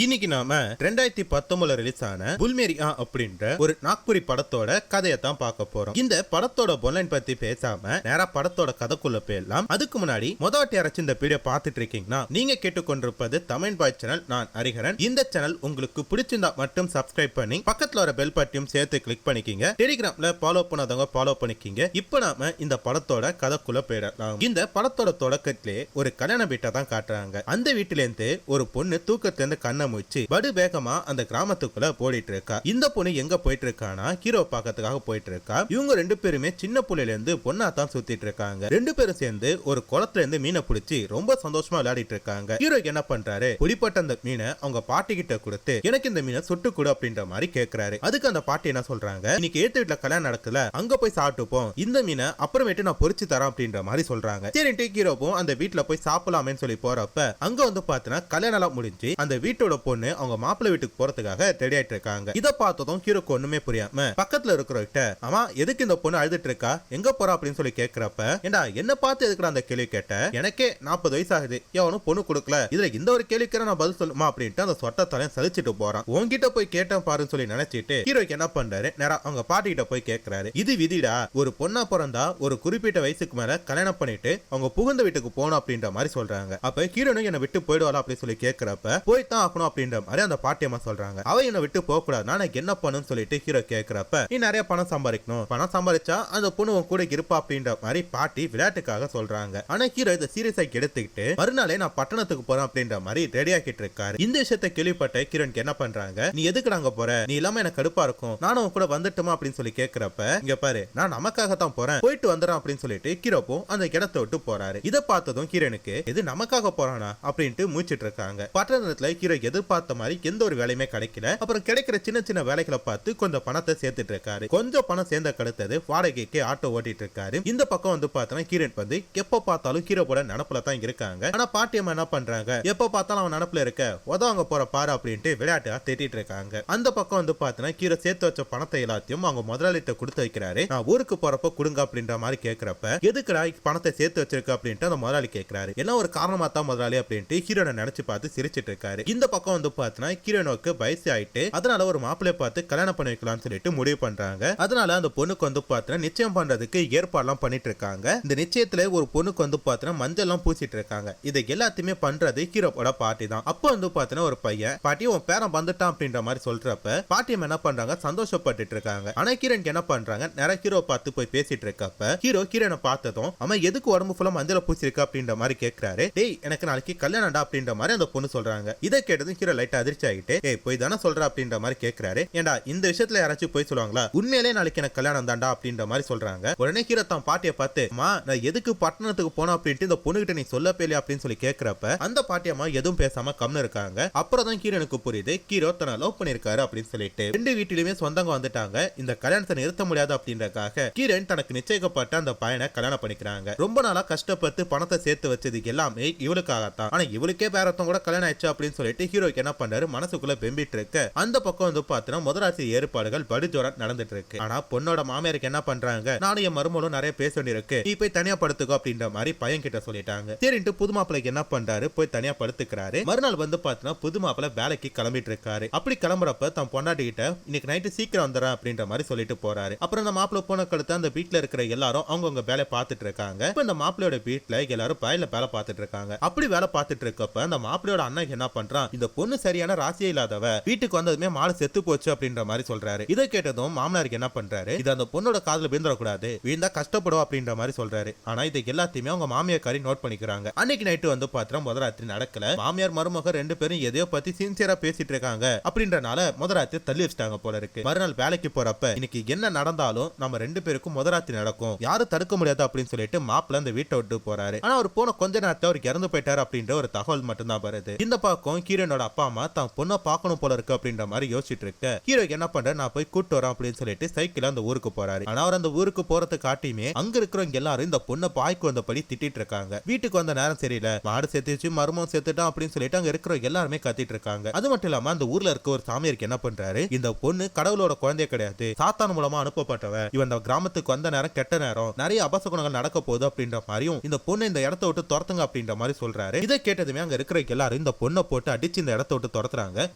இன்னைக்கு நாம 2019 ரிலீஸ் ஆன புல்மேரியா அப்படின்ற ஒரு நாக்புரி படத்தோட கதையை தான் பார்க்க போறோம். இந்த படத்தோட பொன்லைன் பத்தி பேசாம நேரா படத்தோட கதைக்குள்ள போயிடலாம். அதுக்கு முன்னாடி முதவாட்டி யாராச்சும் இந்த வீடியோ பார்த்துட்டு இருக்கீங்கன்னா நீங்க கேட்டுக்கொண்டிருப்பது தமிழ் பாய் சேனல். நான் ஹரிஹரன். இந்த சேனல் உங்களுக்கு பிடிச்சிருந்தா மட்டும் சப்ஸ்கிரைப் பண்ணி பக்கத்துல வர பெல் பட்டியும் சேர்த்து கிளிக் பண்ணிக்கிங்க. டெலிகிராம்ல ஃபாலோ பண்ணாதவங்க ஃபாலோ பண்ணிக்கிங்க. இப்போ நாம இந்த படத்தோட கதைக்குள்ள போயிடலாம். இந்த படத்தோட தொடக்கத்திலே ஒரு கல்யாண வீட்டை தான் காட்டுறாங்க. அந்த வீட்டுல இருந்து ஒரு பொண்ணு தூக்கத்துல இருந்து கண்ண முழிச்சு படு வேகமா அந்த கிராமத்துக்குள்ள போயிட்டு இருக்கா. இந்த பொண்ணு எங்க போயிட்டு இருக்கானா ஹீரோ பாக்கிறதுக்காக போயிட்டு இருக்கா. இவங்க ரெண்டு பேருமே சின்ன புள்ளையில இருந்து பொண்ணா தான் சுத்திட்டு இருக்காங்க. ரெண்டு பேரும் சேர்ந்து ஒரு குளத்துல இருந்து மீனை பிடிச்சி ரொம்ப சந்தோஷமா விளையாடிட்டு இருக்காங்க. ஹீரோ என்ன பண்றாரு, புடிப்பட்ட அந்த மீனை அவங்க பாட்டி கிட்ட கொடுத்து எனக்கு இந்த மீனை சுட்டு கொடு அப்படின்ற மாதிரி கேக்குறாரு. அதுக்கு அந்த பாட்டி என்ன சொல்றாங்க, இன்னைக்கு ஏத்து வீட்டுல கல்யாணம் நடக்கல, அங்க போய் சாப்பிட்டுப்போம், இந்த மீனை அப்புறமேட்டு நான் பொரிச்சு தரேன் அப்படின்ற மாதிரி சொல்றாங்க. சரின்ட்டு ஹீரோவும் அந்த வீட்டுல போய் சாப்பிடலாமேன்னு சொல்லி போறப்ப அங்க வந்து பாத்தீங்கன்னா கல்யாணம் முடிஞ்சு அந்த வீட்டோட பொண்ணு அவங்க மாப்பிள்ளை வீட்டுக்கு போறதுக்காக ரெடி ஆயிட்டு இருக்காங்க. இத பார்த்ததும் ஹீரோக்கு ஒண்ணுமே புரியாம பக்கத்துல இருக்கிறவர்கிட்ட, ஆமா எதுக்கு இந்த பொண்ணு அழுதுட்டு இருக்கா, எங்க போறா அப்படின்னு சொல்லி கேக்குறப்ப, ஏண்டா என்ன பார்த்து எதுக்குடா அந்த கேள்வி கேட்ட, எனக்கே 40 வயசு ஆகுது, எவனும் பொண்ணு கொடுக்கல, இதுல இந்த ஒரு கேள்விக்கு நான் பதில் சொல்லுமா அப்படின்ட்டு அந்த சொட்டத்தலையும் சலிச்சிட்டு போறான். உன்கிட்ட போய் கேட்டேன் பாருன்னு சொல்லி நினைச்சிட்டு ஹீரோக்கு என்ன பண்றாரு, நேரா அவங்க பாட்டி கிட்ட போய் கேக்குறாரு, இது விதிடா, ஒரு பொண்ணா பிறந்தா ஒரு குறிப்பிட்ட வயசுக்கு மேல கல்யாணம் பண்ணிட்டு அவங்க புகுந்த வீட்டுக்கு போகணும் அப்படின்ற மாதிரி சொல்றாங்க. அப்ப ஹீரோனும் என்ன விட்டு போயிடுவாளா அப்படின்னு சொல்லி கேக்குறப்ப, போய்தான் ஆகணும் அப்படின்ற மாதிரி அந்த பாட்டியம்மா சொல்றாங்க. அவ என்ன விட்டு போக கூடாது, நான் என்ன பண்ணுன்னு சொல்லிட்டு ஹீரோ கேக்குறப்ப, நீ நிறைய பணம் சம்பாதிக்கணும், பணம் சம்பாதிச்சா அந்த பொண்ணு கூட இருப்பா அப்படின்ற மாதிரி பாட்டி விளையாட்டுக்காக சொல்றாங்க. ஆனா ஹீரோ இதை சீரியஸா எடுத்துக்கிட்டு மறுநாளே நான் பட்டணத்துக்கு போறேன் அப்படின்ற மாதிரி ரெடி ஆக்கிட்டு இருக்காரு. இந்த விஷயத்தை கேள்விப்பட்ட ஹீரோனுக்கு என்ன பண்றாங்க, நீ எதுக்கு நாங்க போற, நீ இல்லாம எனக்கு கடுப்பா இருக்கும், நானும் கூட வந்துட்டுமா அப்படின்னு சொல்லி கேக்குறப்ப, இங்க பாரு நான் நமக்காக தான் போறேன், போயிட்டு வந்துறேன் அப்படின்னு சொல்லிட்டு ஹீரோவும் அந்த இடத்தை விட்டு போறாரு. இதை பார்த்ததும் ஹீரோனுக்கு இது நமக்காக போறானா அப்படின்ட்டு மூச்சிட்டு இருக்காங்க. பட்டணத்துல ஹீரோ எதிர்பார்த்த மாதிரி எந்த ஒரு வேலையுமே கிடைக்கல. அப்புறம் கிடைக்கிற சின்ன சின்ன வேலைகளை பார்த்து கொஞ்சம் பணத்தை சேர்த்துட்டு இருக்காரு. கொஞ்சம் பணம் சேர்ந்த கடுத்தது வாடகைக்கு ஆட்டோ ஓட்டிட்டு இருக்காரு. இந்த பக்கம் வந்து பார்த்தா ஹீரோன் வந்து எப்ப பார்த்தாலும் ஹீரோ கூட நினப்புல தான் இருக்காங்க. ஆனா பாட்டியம்மா என்ன பண்றாங்க, எப்ப பார்த்தாலும் அவன் நினப்புல இருக்க உதவங்க போற பாரு அப்படின்ட்டு விளையாட்டா திட்டிட்டு இருக்காங்க. அந்த பக்கம் வந்து பார்த்தா ஹீரோ சேர்த்து வச்ச பணத்தை எல்லாத்தையும் அவங்க முதலாளிட்ட கொடுத்து வைக்கிறாரு. நான் ஊருக்கு போறப்ப கொடுங்க அப்படின்ற மாதிரி கேட்கிறப்ப, எதுக்குடா பணத்தை சேர்த்து வச்சிருக்க அப்படின்ட்டு அந்த முதலாளி கேட்கிறாரு. எல்லாம் ஒரு காரணமா தான் முதலாளி அப்படின்ட்டு ஹீரோனை நினைச்சு பார்த்து சிரிச்சிட்டு இருக்காரு. இந்த பக்கம் வந்து பார்த்தா ஹீரோனுக்கு வயசு ஆயிட்டு அதனால ஒரு மாப்பிள்ளைய பார்த்து கல்யாணம் பண்ணி வைக்கலாம்னு சொல்லிட்டு முடிவு பண்றாங்க. அதனால அந்த பொண்ணுக்கு வந்து பார்த்தா நிச்சயம் பண்றதுக்கு ஏற்பாடுலாம் பண்ணிட்டு இருக்காங்க. இந்த நிச்சயத்துல ஒரு பொண்ணுக்கு வந்து பார்த்தா மஞ்சள் எல்லாம் பூசிட்டு இருக்காங்க. இதை எல்லாத்தையுமே பண்றது ஹீரோவோட பாட்டி தான். அப்போ வந்து பார்த்தா ஒரு பையன், பாட்டி உன் பேரன் வந்துட்டான் அப்படின்ற மாதிரி சொல்றப்ப பாட்டியம் என்ன பண்றாங்க, சந்தோஷப்பட்டு இருக்காங்க. ஆனா ஹீரோனுக்கு என்ன பண்றாங்க, நிறைய ஹீரோ பார்த்து போய் பேசிட்டு இருக்கப்ப ஹீரோனை பார்த்ததும் அவன் எதுக்கு உடம்பு ஃபுல்லா மஞ்சள் பூசி இருக்க அப்படின்ற மாதிரி கேட்கிறாரு. டேய் எனக்கு நாளைக்கு கல்யாணம்டா அப்படின்ற மாதிரி அந்த பொண்ணு சொல்றாங்க. இதை கேட்டதும் ஹீரோ லைட்டா அதிர்ச்சி ஆகிட்டு, ஏய் போய் தானே சொல்ற அப்படின்ற மாதிரி கேட்கிறாரு. ஏண்டா இந்த விஷயத்துல யாராச்சும் போய் சொல்லுவாங்களா, உண்மையிலே நாளைக்கு எனக்கு கல்யாணம் தாண்டா அப்படின்ற மாதிரி சொல்றாங்க. உடனே ஹீரோ தான் பாட்டியை பார்த்து, மா நான் எதுக்கு பட்டணத்துக்கு போனோம் அப்படின்ட்டு இந்த பொண்ணுகிட்ட நீ சொல்ல பேலையா அப்படின்னு சொல்லி கேட்கிறப்ப அந்த பாட்டியம்மா எதுவும் பேசாம கம்னு இருக்காங்க. அப்புறம் தான் ஹீரோனுக்கு புரியுது, ஹீரோ தன்னை லவ் பண்ணிருக்காரு அப்படின்னு சொல்லிட்டு. ரெண்டு வீட்டிலுமே சொந்தங்க வந்துட்டாங்க. இந்த கல்யாணத்தை நிறுத்த முடியாது அப்படின்றக்காக ஹீரோன் தனக்கு நிச்சயிக்கப்பட்ட அந்த பையனை கல்யாணம் பண்ணிக்கிறாங்க. ரொம்ப நாளா கஷ்டப்பட்டு பணத்தை சேர்த்து வச்சது எல்லாமே இவளுக்காகத்தான். ஆனா இவளுக்கே வேற ஒருத்தவங்க கூட கல்யாணம் ஆயிடுச்சு அப்படின்னு சொல்லிட்டு ஹீரோக்கு என்ன பண்றாரு, மனசுக்குள்ள பெம்பிட்டு இருக்க. அந்த பக்கம் வந்து பார்த்தா முதலாசி ஏற்பாடுகள் படுஜோரா நடந்துட்டு இருக்கு. ஆனா பொண்ணோட மாமியாருக்கு என்ன பண்றாங்க, நானும் என் மருமகளும் நிறைய பேச வேண்டியிருக்கு, நீ போய் தனியா படுத்துக்கோ அப்படின்ற மாதிரி பையன் கிட்ட சொல்லிட்டாங்க. சரின்ட்டு புது மாப்பிளைக்கு என்ன பண்றாரு, போய் தனியா படுத்துக்கிறாரு. மறுநாள் வந்து பார்த்தா புது மாப்பிளை வேலைக்கு கிளம்பிட்டு இருக்காரு. அப்படி கிளம்புறப்ப தன் பொண்டாட்டி கிட்ட இன்னைக்கு நைட்டு சீக்கிரம் வந்துடுறேன் அப்படின்ற மாதிரி சொல்லிட்டு போறாரு. அப்புறம் அந்த மாப்பிளை போன கழுத்து அந்த வீட்டுல இருக்கிற எல்லாரும் அவங்கவுங்க வேலை பார்த்துட்டு இருக்காங்க. இப்ப இந்த மாப்பிளையோட வீட்டுல எல்லாரும் வயல்ல வேலை பார்த்துட்டு இருக்காங்க. அப்படி வேலை பார்த்துட்டு இருக்கப்ப அந்த மாப்பிளையோட அண்ணன் என்ன பண்றான், இந்த பொண்ணு சரியான ராசியே இல்லாதவ, வீட்டுக்கு வந்ததுமே மாலை செத்து போச்சு அப்படின்ற மாதிரி சொல்றாரு. இதை கேட்டதும் மாமனாருக்கு என்ன பண்றாரு, இது அந்த பொண்ணோட காதுல விழுந்துடக்கூடாது, வீழ்ந்தா கஷ்டப்படுவா அப்படின்ற மாதிரி சொல்றாரு. ஆனா இதை எல்லாத்தையுமே அவங்க மாமியாரி நோட் பண்ணிக்கிறாங்க. அன்னைக்கு நைட்டு வந்து பாத்திரம் முதராத்திரி நடக்கல. மாமியார் மருமக ரெண்டு பேரும் எதையோ பத்தி சின்சியரா பேசிட்டு இருக்காங்க அப்படின்றனால முதராத்திரி தள்ளி வச்சிட்டாங்க போல இருக்கு. மறுநாள் வேலைக்கு போறப்ப இன்னைக்கு என்ன நடந்தாலும் நம்ம ரெண்டு பேருக்கும் முதராத்திரி நடக்கும், யாரும் தடுக்க முடியாது அப்படின்னு சொல்லிட்டு மாப்பிள்ள அந்த வீட்டை விட்டு போறாரு. ஆனா அவர் போன கொஞ்ச நேரத்தை அவர் இறந்து போயிட்டாரு அப்படின்ற ஒரு தகவல் மட்டும் தான் வருது. இந்த பக்கம் ஹீரோனோட அப்பா அம்மா தான் பொண்ணை பார்க்கணும் போல இருக்கு அப்படின்ற மாதிரி யோசிச்சுட்டு இருக்க ஹீரோ என்ன பண்ற, நான் போய் கூட்டு வரேன் அப்படின்னு சொல்லிட்டு சைக்கிள் அந்த ஊருக்கு போறாரு. ஆனா அவர் அந்த ஊருக்கு போறது காட்டியுமே அங்க இருக்கிறவங்க எல்லாரும் இந்த பொண்ணை பாய்க்கு வந்தபடி திட்டிட்டு இருக்காங்க. வீட்டுக்கு வந்த நேரம் சரியில்லை, மாடு சேர்த்துச்சு மருமம் சேர்த்துட்டான் அப்படின்னு சொல்லிட்டு அங்க இருக்கிற எல்லாருமே கத்திட்டு இருக்காங்க. அது மட்டும் இல்லாம அந்த ஊர்ல இருக்க ஒரு சாமியாருக்கு என்ன பண்றாரு, இந்த பொண்ணு கடவுளோட குழந்தைய கிடையாது, சாத்தான் மூலமா அனுப்பப்பட்டவ, இவன் இந்த கிராமத்துக்கு வந்த நேரம் கெட்ட நேரம், நிறைய அபசகுணங்கள் நடக்க போகுது அப்படின்ற மாதிரியும் இந்த பொண்ணு இந்த இடத்த விட்டு துரத்துங்க அப்படின்ற மாதிரி சொல்றாரு. இதை கேட்டதுமே அங்க இருக்கிற எல்லாரும் இந்த பொண்ணை போட்டு அடிச்சு இந்த இடத்த விட்டு துரத்துறாங்க.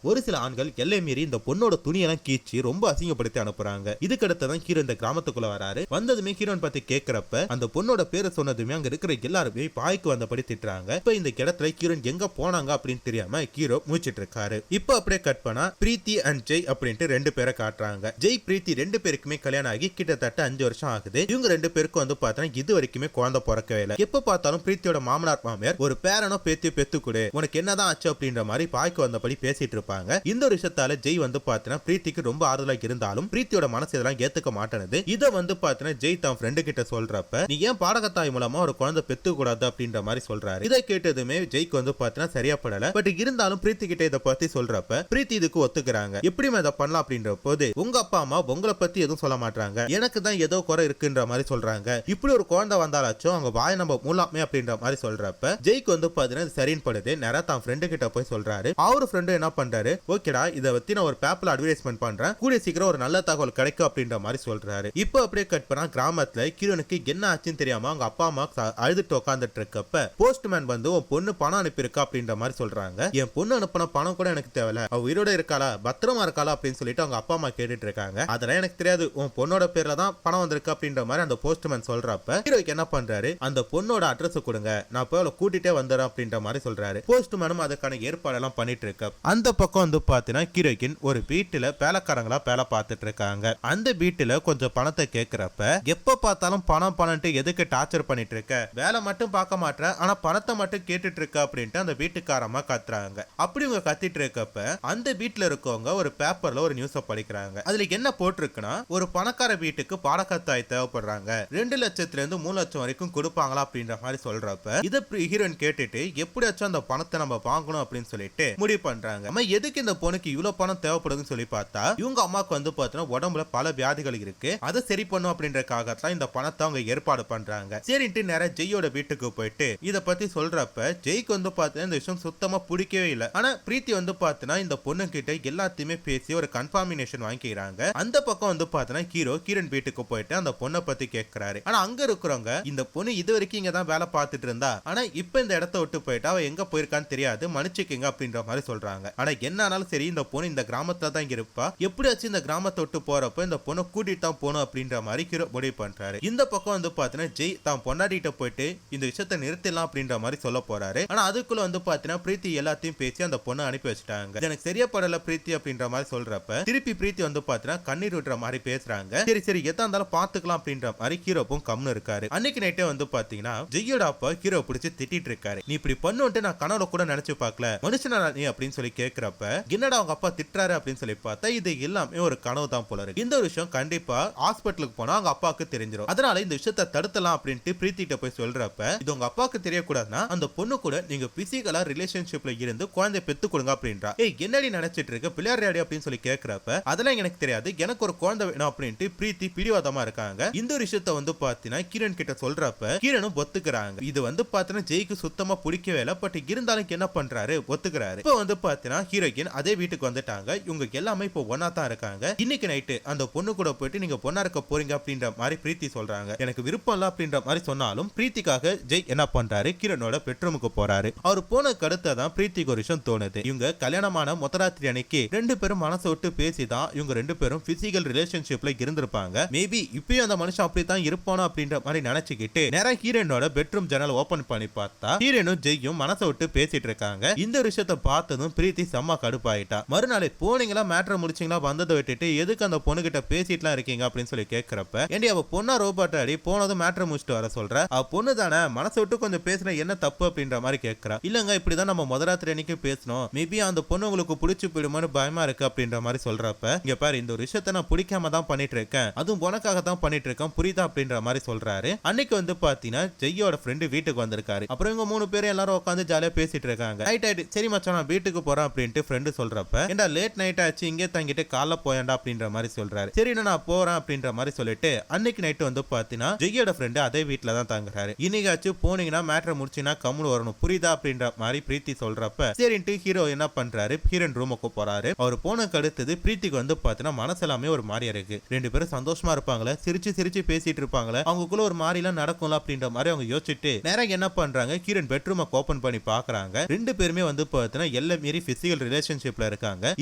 ஒரு சில ஆண்கள் எல்லை மீறி இந்த பொண்ணோட துணியெல்லாம் கீச்சி ரொம்ப அசிங்கப்படுத்தி அனுப்புறாங்க. இதுக்கு அடுத்ததான் ஹீரோ இந்த கிராமத்துக்குள்ள வராரு. வந்ததுமே ஹீரோன் பத்தி கேட்கிறப்ப அந்த பொண்ணோட பேரை சொன்னதுமே அங்க இருக்கிற எல்லாருமே பாய்க்கு வந்தபடி திட்டுறாங்க. இப்ப இந்த இடத்துல ஹீரோன் எங்க போனாங்க அப்படின்னு தெரியாம ஹீரோ மூச்சிட்டு இருக்காரு. இப்ப அப்படியே கட் பண்ணா பிரீத்தி அண்ட் ஜெய் அப்படின்ட்டு ரெண்டு பேரை காட்டுறாங்க. ஜெய் பிரீத்தி ரெண்டு பேருக்குமே கல்யாணம் ஆகி கிட்டத்தட்ட 5 வருஷம் ஆகுது. இவங்க ரெண்டு பேருக்கும் வந்து பார்த்தா இது வரைக்குமே குழந்தை பிறக்கவே இல்லை. எப்ப பார்த்தாலும் பிரீத்தியோட மாமனார் மாமியார் ஒரு பேரனோ பேத்தியோ பெத்து கொடு, உனக்கு என்னதான் ஆச்சு அப்படின்ற மாதிரி பாய்க்கு வந்தபடி பேசிட்டு இருப்பாங்க. இந்த ஒரு விஷயத்தால ஜெய் வந்து பார்த்தீங்கன்னா பிரீத்திக்கு ரொம்ப ஆறுதலா இருந்தாலும் பிரீத்தியோட மனசு இதெல்லாம் ஏத்துக்க மாட்டேனுது. இதை வந்து பார்த்தீங்கன்னா ஜெய் தான் ஃப்ரெண்டு கிட்ட சொல்றப்ப நீ ஏன் பாடகத்தாய் மூலமா ஒரு குழந்தை பெத்து கூடாது அப்படின்ற மாதிரி சொல்றாரு. இதை கேட்டதுமே ஜெய்க்கு வந்து பார்த்தீங்கன்னா சரியா படல. பட் இருந்தாலும் பிரீத்தி கிட்ட இதை பத்தி சொல்றப்ப பிரீத்தி இதுக்கு ஒத்துக்கிறாங்க. எப்படி இதை பண்ணலாம் அப்படின்ற போது உங்க அப்பா அம்மா உங்களை பத்தி எதுவும் சொல்ல மாட்டாங்க, எனக்கு தான் ஏதோ குறை இருக்குன்ற மாதிரி சொல்றாங்க. இப்படி ஒரு குழந்தை வந்தாலாச்சும் அவங்க வாய நம்ம மூலாமே அப்படின்ற மாதிரி சொல்றப்ப ஜெய்க்கு வந்து பார்த்தீங்கன்னா சரின்னு படுது. நேரா தான் ஃப்ரெண்டு கிட்ட போய் சொல்றாரு. அவரு ஃப்ரெண்டு என்ன பண்றாரு, ஓகேடா இதை பத்தி நான் ஒரு பேப்பர்ல அட்வர்டைஸ்மெண்ட் பண்றேன், கூடிய சீக்கிரம் ஒரு நல்ல தகவல் கிடைக்கும் அப்படின்ற மாதிரி சொல்றாரு. இப்போ அப்படியே கட் பண்ணா கிராமத்துல கிரணுக்கு என்ன ஆச்சுன்னு தெரியாம அவங்க அப்பா அம்மா அழுதுட்டு உட்காந்துட்டு இருக்கப்ப போஸ்ட்மேன் வந்து உன் பொண்ணு பணம் அனுப்பியிருக்கா அப்படின்ற மாதிரி சொல்றாங்க. என் பொண்ணு அனுப்பின பணம் கூட எனக்கு தேவையில்ல, அவ உயிரோட இருக்காளா பத்திரமா இருக்காளா அப்படின்னு சொல்லிட்டு அவங்க அப்பா அம்மா கேட்டுட்டு இருக்காங்க. அதெல்லாம் எனக்கு தெரியாது, உன் பொண்ணோட பேர்ல தான் பணம் வந்திருக்கு அப்படின்ற மாதிரி அந்த போஸ்ட்மேன் சொல்றப்ப ஹீரோக்கு என்ன பண்றாரு, அந்த பொண்ணோட அட்ரஸ் கொடுங்க நான் போய் அவளை கூட்டிட்டே வந்துடுறேன் அப்படின்ற மாதிரி சொல்றாரு. போஸ்ட்மேனும் அதுக்கான ஏற்பாடெல்லாம் பண்ணிட்டு இருக்க அந்த பக்கம் வந்து பாத்தீங்கன்னா ஹீரோயின் ஒரு வீட்டுல வேலைக்காரங்களா வேலை பார்த்துட்டு இருக்காங்க. அந்த வீட்டுல கொஞ்சம் பணத்தை கேட்கிறப்ப எப்ப பார்த்தாலும் பணம் பணம்ட்டு எதுக்கு டார்ச்சர் பண்ணிட்டு இருக்க, வேலை மட்டும் பார்க்க மாட்டேன் ஆனா பணத்தை மட்டும் கேட்டுட்டு இருக்க அப்படின்ட்டு அந்த வீட்டுக்காரமா கத்துறாங்க. அப்படி இவங்க கத்திட்டு இருக்கப்ப அந்த வீட்டுல இருக்கவங்க ஒரு பேப்பர்ல ஒரு நியூஸ படிக்கிறாங்க. அதுல என்ன போட்டிருக்குன்னா, ஒரு பணக்கார வீட்டுக்கு பாடகத்தாய் தேவைப்படுறாங்க, 2 லட்சத்துல இருந்து 3 லட்சம் வரைக்கும் கொடுப்பாங்களா அப்படின்ற மாதிரி சொல்றப்ப இதை ஹீரோயின் கேட்டுட்டு எப்படியாச்சும் அந்த பணத்தை நம்ம வாங்கணும் அப்படின்னு சொல்லிட்டு முடிவு பண்றாங்க. அம்மா எதுக்கு இந்த பொண்ணுக்கு இவ்வளவு பணம் தேவைப்படுதுன்னு சொல்லி பார்த்தா இவங்க அம்மாக்கு வந்து பார்த்தீங்கன்னா உடம்புல பல வியாதிகள் இருக்கு, அதை சரி பண்ணும் அப்படின்றக்காகத்தான் இந்த பணத்தை அவங்க ஏற்பாடு பண்றாங்க. சரின்ட்டு நேரம் ஜெய்யோட வீட்டுக்கு போயிட்டு இதை பத்தி சொல்றப்ப ஜெய்க்கு வந்து பார்த்தீங்கன்னா இந்த விஷயம் சுத்தமா பிடிக்கவே இல்லை. ஆனா பிரீத்தி வந்து பார்த்தீங்கன்னா இந்த பொண்ணு கிட்ட எல்லாத்தையுமே பேசி ஒரு கன்ஃபர்மேஷன் வாங்கிக்கிறாங்க. அந்த பக்கம் வந்து பார்த்தீங்கன்னா ஹீரோ கிரண் வீட்டுக்கு போயிட்டு அந்த பொண்ணை பத்தி கேட்கிறாரு. ஆனா அங்க இருக்கிறவங்க இந்த பொண்ணு இது வரைக்கும் இங்க தான் வேலை பார்த்துட்டு இருந்தா, ஆனா இப்ப இந்த இடத்த விட்டு போயிட்டு அவ எங்க போயிருக்கான்னு தெரியாது, மன்னிச்சுக்கங்க அப்படின்ற மாதிரி சொல்றாங்க. ஆனா என்ன ஆனாலும் சரி இந்த பொண்ணு இந்த கிராமத்துல தான் இங்க இருப்பா, எப்படியாச்சும் இந்த கிராமத்தை விட்டு போறப்ப இந்த பொண்ணை கூட்டிட்டு தான் போகணும் அப்படின்ற மாதிரி ஹீரோ முடிவு பண்றாரு. இந்த பக்கம் வந்து பாத்தீங்கன்னா ஜெய் தான் பொண்டாட்டிட்ட போயிட்டு இந்த விஷயத்தை நிறுத்தலாம் அப்படின்ற மாதிரி சொல்ல போறாரு. ஆனா அதுக்குள்ள வந்து பாத்தீங்கன்னா பிரீத்தி எல்லாத்தையும் பேசி அந்த பொண்ணை அனுப்பி வச்சுட்டாங்க. எனக்கு சரியா படல பிரீத்தி அப்படின்ற மாதிரி சொல்றப்ப திருப்பி பிரீத்தி வந்து பாத்தீங்கன்னா கண்ணீர் விட்டுற மாதிரி பேசுறாங்க. சரி சரி எதா இருந்தாலும் பாத்துக்கலாம் அப்படின்ற மாதிரி ஹீரோப்பும் கம்னு இருக்காரு. அன்னைக்கு நைட்டே வந்து பாத்தீங்கன்னா ஜெய்யோட அப்பா ஹீரோ பிடிச்சு திட்டிட்டு இருக்காரு. நீ இப்படி பண்ணுட்டு நான் கனவுல கூட நினைச்சு பார்க்கல, மனுஷனா நீ அப்படின்னு சொல்லி கேட்கிறப்ப என்னடா அவங்க அப்பா திட்டுறாரு அப்படின்னு சொல்லி பார்த்தா இது எல்லாமே ஒரு கனவு தான் போல இருக்கு. இந்த ஒரு விஷயம் கண்டிப்பா ஹாஸ்பிட்டலுக்கு போனா அவங்க அப்பாவுக்கு தெரிஞ்சிடும். அதனால இந்த விஷயத்தை தடுத்தலாம் அப்படின்ட்டு பிரீத்திட்ட போய் சொல்றப்ப இது உங்க அப்பாவுக்கு தெரியக்கூடாதுன்னா அந்த பொண்ணு கூட நீங்க பிசிக்கலா ரிலேஷன்ஷிப்ல இருந்து குழந்தை பெத்து கொடுங்க அப்படின்றா. ஏய் என்னடி நினைச்சிட்டு இருக்க பிள்ளையாடி அப்படின்னு சொல்லி கேட்கிறப்ப அதெல்லாம் எனக்கு தெரியாது, எனக்கு ஒரு குழந்தை வேணும் அப்படின்ட்டு பிரீத்தி பிடிவாதமா இருக்காங்க. இந்த ஒரு விஷயத்த வந்து பாத்தீங்கன்னா கிரண் கிட்ட சொல்றப்ப கிரணும் ஒத்துக்கிறாங்க. இது வந்து பாத்தீங்கன்னா ஜெய்க்கு சுத்தமா பிடிக்கவே இல்லை. பட் இருந்தாலும் என்ன பண்றாரு, ஒத்துக்கிறாரு. இப்ப வந்து பாத்தீங்கன்னா ஹீரோயின் அதே வீட்டுக்கு வந்துட்டாங்க. இவங்க எல்லாமே இப்போ ஒன்னா தான் இருக்காங்க. இன்னைக்கு நைட்டு அந்த பொண்ணு கூட போயிட்டு நீங்க பொண்ணா இருக்க போறீங்க அப்படின்ற மாதிரி பிரீத்தி சொல்றாங்க. எனக்கு விருப்பம் இல்ல அப்படின்ற மாதிரி சொன்னாலும் பிரீத்திக்காக ஜெய் என்ன பண்றாரு, கிரணோட பெட்ரூமுக்கு போறாரு. அவர் போனதுக்கு அடுத்ததான் பிரீத்திக்கு ஒரு விஷயம் தோணுது. இவங்க கல்யாணமான மொத்தராத்திரி அன்னைக்கு 2 பேரும் மனசை விட்டு பேசிதான் இவங்க 2 பேரும் பிசிக்கல் ரிலேஷன்ஷிப்ல இருந்திருப்பாங்க. மேபி இப்பயும் அந்த மனுஷன் அப்படித்தான் இருப்பானோ அப்படின்ற மாதிரி நினைச்சுக்கிட்டு நேரா ஹீரோனோட பெட்ரூம் ஜன்னல் ஓபன் பண்ணி பார்த்தா ஹீரோனும் ஜெய்யும் மனசை விட்டு பேசிட்டு இருக்காங்க. இந்த விஷயத்தை பார்த்ததும் பிரீத்தி செம்ம கடுப்பாயிட்டா. மறுநாளே போனீங்களா மேட்டர் முடிச்சிங்களா வந்ததை விட்டுட்டு எதுக்கு அந்த பொண்ணு கிட்ட பேசிட்டுலாம் இருக்கீங்க அப்படின்னு சொல்லி கேட்கிறப்ப ஏண்டி அவ பொண்ணா ரோபோட் அடி போனதும் மேட்டர் முடிச்சுட்டு வர சொல்ற, அவ பொண்ணு தானே மனசை விட்டு கொஞ்சம் பேசுன என்ன தப்பு அப்படின்ற மாதிரி கேட்கிறா. இல்லங்க இப்படிதான் நம்ம முதராத்திரி அன்னைக்கு பேசணும், மேபி அந்த பொண்ணு உங்களுக்கு பிடிச்சு போயிடுமோன்னு பயமா இருக்கு அப்படின்ற மாதிரி சொல்றப்ப இங்க பாரு இந்த ஒரு விஷயத்த நான் பிடிக்காம தான் பண்ணிட்டு இருக்கேன், அதுவும் உனக்காக தான் பண்ணிட்டு இருக்கேன் புரியுதா அப்படின்ற மாதிரி சொல்றாரு. அன்னைக்கு வந்து பாத்தீங்கன்னா ஜெய்யோட ஃப்ரெண்டு வீட்டுக்கு வந்திருக்காரு. அப்புறம் இவங்க 3 பேரும் எல்லாரும் உட்காந்து ஜாலியா பேசிட்டு இருக்காங்க. நைட் ஆயிட்டு சரி மச்சான் நான் வீட்டுக்கு போறேன் அப்படின்ட்டு ஃப்ரெண்டு சொல்றப்ப ஏண்டா லேட் நைட் ஆச்சு இங்கே தங்கிட்டு காலைல போயண்டா அப்படின்ற மாதிரி சொல்றாரு. சரி நான் போறேன் அப்படின்ற மாதிரி சொல்லிட்டு அன்னைக்கு நைட்டு வந்து பாத்தீங்கன்னா ஜெய்யோட ஃப்ரெண்டு அதே வீட்டுல தான் தங்குறாரு. இன்னைக்காச்சும் போனீங்கன்னா மேட்டர் முடிச்சுன்னா கம்முனு வரணும் புரியுதா அப்படின்ற மாதிரி பிரீத்தி சொல்றப்ப சரின்ட்டு ஹீரோ என்ன பண்றாரு, ஹீரோயின் ரூமுக்கு போறாரு. அவர் போனக்கு அடுத்தது பிரீத்திக்கு வந்து பாத்தீங்கன்னா மனசு எல்லாமே ஒரு மாதிரியா இருக்கு. 2 பேரும் சந்தோஷமா இருப்பாங்களே, சிரிச்சு சிரிச்சு பேசிட்டு இருப்பாங்களே, அவங்களுக்குள்ள ஒரு மாதிரி எல்லாம் நடக்கும்ல அப்படின்ற மாதிரி அவங்க யோசிச்சுட்டு நேரம் என்ன பண்றாங்க, ஹீரோயின் பெட்ரூமை ஓபன் பண்ணி பாக்குறாங்க. 2 பேருமே வந்து பாத்தீங்கன்னா எல்லாம் மீறி பிசிக்கல் ரிலேஷன்ஷிப்ல இருக்காங்க.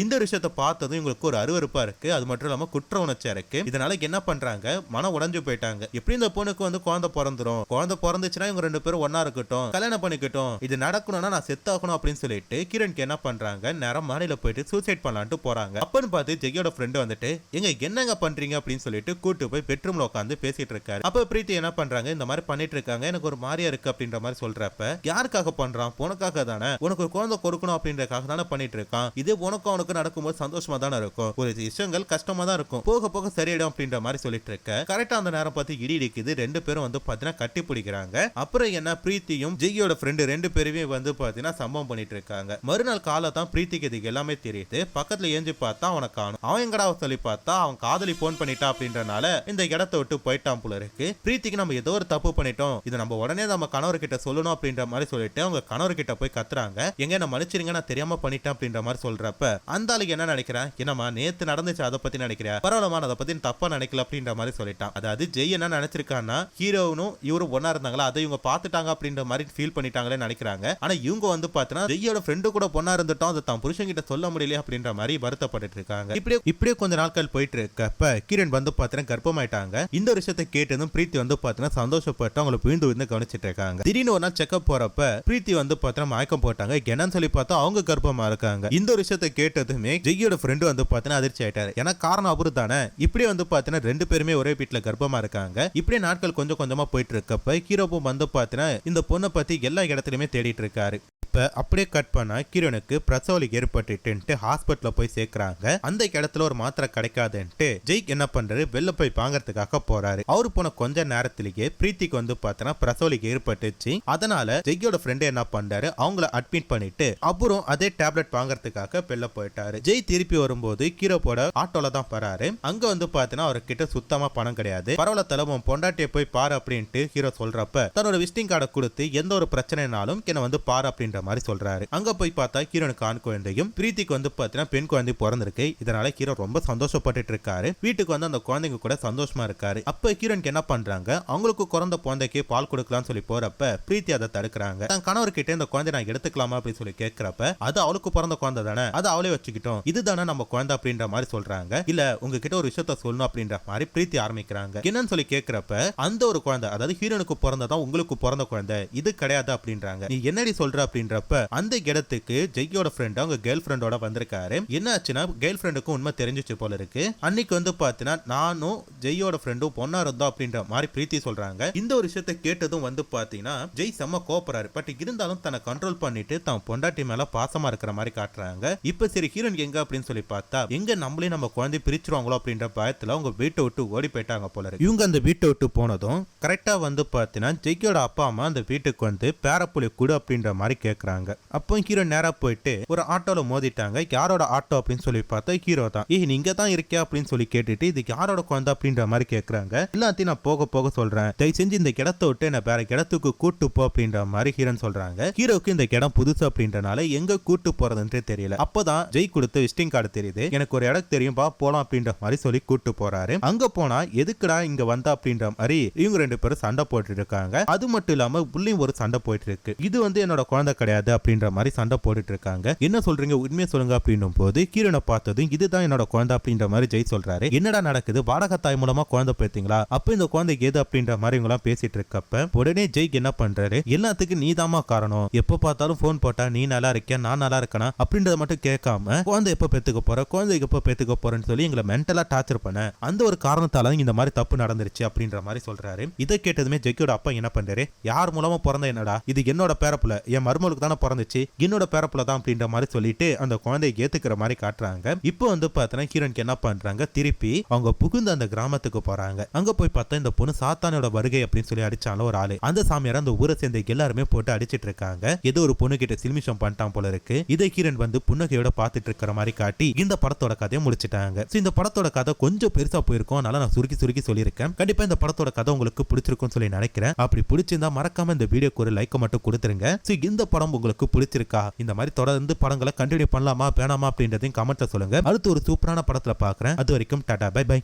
இந்த விஷயத்தை பார்த்ததும் இவங்களுக்கு ஒரு அருவருப்பா இருக்கு. அது மட்டும் இல்லாம குற்ற உணர்ச்சியா இருக்கு. இதனால என்ன பண்றாங்க, மன உடைஞ்சு போயிட்டாங்க. எப்படி இந்த பொண்ணுக்கு வந்து குழந்தை பிறந்துரும், குழந்தை பிறந்துச்சுன்னா இவங்க ரெண்டு பேரும் ஒன்னா இருக்கட்டும், கல்யாணம் பண்ணிக்கட்டும், இது நடக்கணும்னா நான் செத்தாகணும் அப்படின்னு சொல்லிட்டு கிரண்க்கு என்ன பண்றாங்க, நேரம் மாடியில போயிட்டு சூசைட் பண்ணலான்ட்டு போறாங்க. அப்பன்னு பார்த்து ஜெய்யோட ஃப்ரெண்ட் வந்துட்டு எங்க என்னங்க பண்றீங்க அப்படின்னு சொல்லிட்டு கூட்டு போய் பெட்ரூம்ல உட்காந்து பேசிட்டு இருக்காரு. அப்ப பிரீத்தி என்ன பண்றாங்க, இந்த மாதிரி பண்ணிட்டு இருக்காங்க, எனக்கு ஒரு மாதிரியா இருக்கு அப்படின்ற மாதிரி சொல்றப்ப, யாருக்காக பண்றான், உனக்காக தானே, உனக்கு ஒரு குழந்தை கொடுக்கணும் அப்படின்றக்காக தானே பண்ணிட்டு இருக்கான். இதே உனக்கும் அவனுக்கு நடக்கும்போது சந்தோஷமா தானே இருக்கும், ஒரு விஷயங்கள் கஷ்டமா தான் இருக்கும், போக போக சரியிடும் அப்படின்ற மாதிரி சொல்லிட்டு இருக்க. கரெக்டா அந்த நேரம் பார்த்து இடி இடிக்குது. ரெண்டு பேரும் வந்து பாத்தீங்கன்னா கட்டி பிடிக்கிறாங்க. அப்புறம் என்ன, பிரீத்தியும் ஜெய்யோட ஃப்ரெண்டு ரெண்டு பேருமே வந்து பாத்தீங்கன்னா சம்பவம் பண்ணிட்டு இருக்காங்க. மறுநாள் காலை தான் பிரீத்திக்கு இது எல்லாமே தெரியுது. பக்கத்துல ஏஞ்சி பார்த்தா அவனை காணும். அவன் எங்கடா சொல்லி பார்த்தா அவன் காதலி போன் பண்ணிட்டா அப்படின்றனால இந்த இடத்தை விட்டு போயிட்டான் போல இருக்கு. பிரீத்திக்கு நம்ம ஏதோ ஒரு தப்பு பண்ணிட்டோம், இது நம்ம உடனே நம்ம கணவர்கிட்ட சொல்லணும் அப்படின்ற மாதிரி சொல்லிட்டு அவங்க கணவர்கிட்ட போய் கத்துறாங்க. எங்க என்ன மன்னிச்சிருங்க, நான் தெரியாம பண்ணிட்டேன் அப்படின்ற மாதிரி சொல்றப்ப அந்த ஆளுக்கு என்ன நினைக்கிறேன், என்னமா நேத்து நடந்துச்சு அதை பத்தி நினைக்கிறேன், பரவாயில்லமா அதை பத்தி தப்பா நினைக்கல அப்படின்ற மாதிரி சொல்லிட்டான். அதாவது ஜெய் என்ன நினைச்சிருக்கான்னா, ஹீரோனும் இவரும் ஒன்னா இருந்தாங்களா, அதை இவங்க பாத்துட்டாங்க அப்படின்ற மாதிரி ஃபீல் பண்ணிட்டாங்களே நினைக்கிறாங்க. ஆனா இவங்க வந்து பாத்தீங்கன்னா ஜெய்யோட ஃப்ரெண்டு கூட பொண்ணா இருந்துட்டோம், அதை தான் புருஷன் கிட்ட சொல்ல முடியல அப்படின்ற மாதிரி வருத்தப்பட்டு இருக்காங்க. இப்படியே கொஞ்ச நாட்கள் போயிட்டு இருக்கப்ப கிரண் வந்து பாத்தீங்கன்னா கர்ப்பமாயிட்டாங்க. இந்த விஷயத்தை கேட்டதும் பிரீத்தி வந்து பாத்தீங்கன்னா சந்தோஷப்பட்டு அவங்களை விழுந்து விழுந்து கவனிச்சிட்டு இருக்காங்க. திடீர்னு ஒரு நாள் செக்அப் போறப்ப பிரீத்தி வந்து பாத்தீங்கன்னா மயக்கம் போட்டாங்க. என்னன்னு சொல்லி பார்த்தா அவங்க கர்ப்பமா இருக்காங்க. இந்த விஷயத்தை கேட்டதுமே ஜெய்யோட ஃப்ரெண்டு வந்து பாத்தீங்கன்னா அதிர்ச்சி ஆயிட்டாரு. ஏன்னா காரணம் அவரு தானே. இப்படியே வந்து பாத்தீங்கன்னா ரெண்டு பேருமே ஒரே வீட்டுல கர்ப்பமா இருக்காங்க. இப்படியே நாட்கள் கொஞ்சம் கொஞ்சமா போயிட்டு இருக்கப்ப ஹீரோவும் வந்து பாத்தீங்கன்னா இந்த பொண்ணை பத்தி எல்லா இடத்துலயுமே தேடிட்டு இருக்காரு. அப்படியே கட் பண்ணா கிரணுக்கு பிரசவலி ஏற்பட்டு ஹாஸ்பிட்டல்ல போய் சேர்க்கிறாங்க. அந்த இடத்துல ஒரு மாத்திரை கிடைக்காதுன்ட்டு ஜெய்க் என்ன பண்றாரு, வெளில போய் வாங்கறதுக்காக போறாரு. அவரு போன கொஞ்ச நேரத்திலேயே பிரீத்திக்கு வந்து பார்த்தா பிரசவலி ஏற்பட்டுச்சு. அதனால ஜெய்யோட ஃப்ரெண்ட் என்ன பண்றாரு, அவங்கள அட்மிட் பண்ணிட்டு அப்புறம் அதே டேப்லெட் வாங்கறதுக்காக வெளில போயிட்டாரு. ஜெய் திருப்பி வரும்போது ஹீரோவோட ஆட்டோல தான் வராரு. அங்க வந்து பார்த்தா அவர்கிட்ட சுத்தமா பணம் கிடையாது. பரவாயில்ல தலைவன் பொண்டாட்டியை போய் பாரு அப்படின்ட்டு ஹீரோ சொல்றப்ப தன்னோட விசிட்டிங் கார்டை கொடுத்து எந்த ஒரு பிரச்சனைனாலும் என்ன வந்து பாரு அப்படின்ற மாதிரி சொல்றாரு. அங்க போய் பார்த்தா ஹீரோனுக்கு ஆண் குழந்தையும் பிரீத்திக்கு வந்து பாத்தீங்கன்னா பெண் குழந்தை பிறந்திருக்கு. இதனால ஹீரோ ரொம்ப சந்தோஷப்பட்டு இருக்காரு. வீட்டுக்கு வந்து அந்த குழந்தைங்க கூட சந்தோஷமா இருக்காரு. அப்ப ஹீரோனுக்கு என்ன பண்றாங்க, அவங்களுக்கு குழந்தை குழந்தைக்கு பால் கொடுக்கலாம்னு சொல்லி போறப்ப பிரீத்தி அதை தடுக்கிறாங்க. தன் கணவர்கிட்ட இந்த குழந்தை நான் எடுத்துக்கலாமா அப்படின்னு சொல்லி கேட்கிறப்ப அது அவளுக்கு பிறந்த குழந்தை தானே, அதை அவளே வச்சுக்கிட்டோம், இதுதானே நம்ம குழந்தை அப்படின்ற மாதிரி சொல்றாங்க. இல்ல உங்ககிட்ட ஒரு விஷயத்த சொல்லணும் அப்படின்ற மாதிரி பிரீத்தி ஆரம்பிக்கிறாங்க. என்னன்னு சொல்லி கேட்கிறப்ப அந்த ஒரு குழந்தை, அதாவது ஹீரோனுக்கு பிறந்ததான் உங்களுக்கு பிறந்த குழந்தை, இது கிடையாது அப்படின்றாங்க. நீ என்னடி சொல்ற அப்படின்ற அந்த இடத்துக்கு ஜெய்யோட ஃப்ரெண்ட் அவங்க கேர்ள் ஃப்ரெண்டோட வந்திருக்காரு. என்ன ஆச்சுன்னா கேர்ள் ஃப்ரெண்டுக்கும் உண்மை தெரிஞ்சிச்சு போல இருக்கு. அன்னைக்கு வந்து பாத்தீங்கன்னா நானும் ஜெய்யோட ஃப்ரெண்டும் பொண்ணா இருந்தோம் அப்படின்ற மாதிரி பிரீத்தி சொல்றாங்க. இந்த ஒரு விஷயத்தை கேட்டதும் வந்து பாத்தீங்கன்னா ஜெய் செம்ம கோபப்படுறாரு. பட் இருந்தாலும் தன்னை கண்ட்ரோல் பண்ணிட்டு தான் பொண்டாட்டி மேல பாசமா இருக்கிற மாதிரி காட்டுறாங்க. இப்ப சரி ஹீரோன் எங்க அப்படின்னு சொல்லி பார்த்தா எங்க நம்மளே நம்ம குழந்தை பிரிச்சிருவாங்களோ அப்படின்ற பயத்துல அவங்க வீட்டை விட்டு ஓடி போயிட்டாங்க போல இருக்கு. இவங்க அந்த வீட்டை விட்டு போனதும் கரெக்டா வந்து பாத்தீங்கன்னா ஜெய்யோட அப்பா அம்மா அந்த வீட்டுக்கு வந்து பேரப்புலி குடு அப்படின்ற மாதிரி கேட்கறாங்க. அப்போ ஹீரோ நேரா போயிட்டு ஒரு ஆட்டோல மோதிட்டாங்க. யாரோட ஆட்டோ அப்படின்னு சொல்லி பார்த்தா ஹீரோ தான். நீங்க தான் இருக்கியா அப்படின்னு சொல்லி கேட்டுட்டு இது யாரோட குழந்தை அப்படின்ற மாதிரி கேட்கறாங்க. எல்லாத்தையும் நான் போக போக சொல்றேன், தயவு செஞ்சு இந்த இடத்தை விட்டு என்ன வேற இடத்துக்கு கூட்டு போ அப்படின்ற மாதிரி ஹீரோன்னு சொல்றாங்க. ஹீரோக்கு இந்த இடம் புதுசு அப்படின்றனால எங்க கூட்டு போறதுன்றே தெரியல. அப்பதான் ஜெய் கொடுத்த விசிட்டிங் கார்டு தெரியுது. எனக்கு ஒரு இடம் தெரியும் பா போலாம் அப்படின்ற மாதிரி சொல்லி கூட்டு போறாரு. அங்க போனா எதுக்குடா இங்க வந்தா அப்படின்ற மாதிரி இவங்க ரெண்டு பேரும் சண்டை போட்டு இருக்காங்க. அது மட்டும் இல்லாம உள்ளயும் ஒரு சண்டை போயிட்டு இருக்கு. இது வந்து என்னோட குழந்தை கிடையாது அப்படின்ற மாதிரி சண்டை போட்டுட்டு இருக்காங்க. என்ன சொல்றீங்க, உண்மையை சொல்லுங்க அப்படின்னும் போது ஹீரோனை பார்த்ததும் இதுதான் என்னோட குழந்தை அப்படின்ற மாதிரி ஜெய் சொல்றாரு. என்னடா நடக்குது, வாடகை தாய் மூலமா குழந்தை பேத்தீங்களா, அப்ப இந்த குழந்தை ஏது அப்படின்ற மாதிரி இவங்க பேசிட்டு இருக்கப்ப உடனே ஜெய் என்ன பண்றாரு, எல்லாத்துக்கும் நீதாமா காரணம், எப்ப பார்த்தாலும் போன் போட்டா நீ நல்லா இருக்கியா நான் நல்லா இருக்கனா அப்படின்றத மட்டும் கேட்காம குழந்தை எப்ப பெத்துக்க போற குழந்தைக்கு எப்ப பெத்துக்க போறேன்னு சொல்லி எங்களை மென்டலா டார்ச்சர் பண்ண, அந்த ஒரு காரணத்தால இந்த மாதிரி தப்பு நடந்துருச்சு அப்படின்ற மாதிரி சொல்றாரு. இதை கேட்டதுமே ஜெய்யோட அப்பா என்ன பண்றாரு, யார் மூலமா பிறந்த என்னடா, இது என்னோட பேரப்புல, என் மருமலுக்கு தானே பிறந்துச்சு, என்னோட பேரப்புல தான் அப்படின்ற மாதிரி சொல்லிட்டு அந்த குழந்தையை ஏத்துக்கிற மாதிரி காட்டுறாங்க. இப்போ வந்து பார்த்தீங்கன்னா ஹீரோனுக்கு என்ன பண்றாங்க, திருப்பி அவங்க புகுந்து அந்த கிராமத்துக்கு போறாங்க. அங்க போய் பார்த்தா இந்த பொண்ணு சாத்தானோட வருகை அப்படின்னு சொல்லி அடிச்சாலும் ஒரு ஆளு, அந்த சாமியார் அந்த ஊரை சேர்ந்த எல்லாருமே போட்டு அடிச்சிட்டு இருக்காங்க. ஏதோ ஒரு பொண்ணு கிட்ட சில்மிஷம் பண்ணிட்டான் போல இருக்கு. இதை ஹீரோன் வந்து புன்னகையோட பார்த்துட்டு இருக்கிற மாதிரி காட்டி இந்த படத்தோட கதையை முடிச்சிட்டாங்க. இந்த படத்தோட கதை கொஞ்சம் பெருசா போயிருக்கும், அதனால நான் சுருக்கி சுருக்கி சொல்லியிருக்கேன். கண்டிப்பா இந்த படத்தோட கதை உங்களுக்கு பிடிச்சிருக்கும் சொல்லி நினைக்கிறேன். அப்படி பிடிச்சிருந்தா மறக்காம இந்த வீடியோக்கு ஒரு லைக் மட்டும் கொடுத்துருங்க. இந்த படம் உங்களுக்கு பிடிச்சிருக்கா, இந்த மாதிரி தொடர்ந்து படங்களை கண்டினியூ பண்ணலாமா வேணாமா அப்படின்றதையும் கமெண்ட்ல சொல்லுங்க. அடுத்து ஒரு சூப்பரான படத்துல பாக்குறேன். அது வரைக்கும் டாடா பை பை.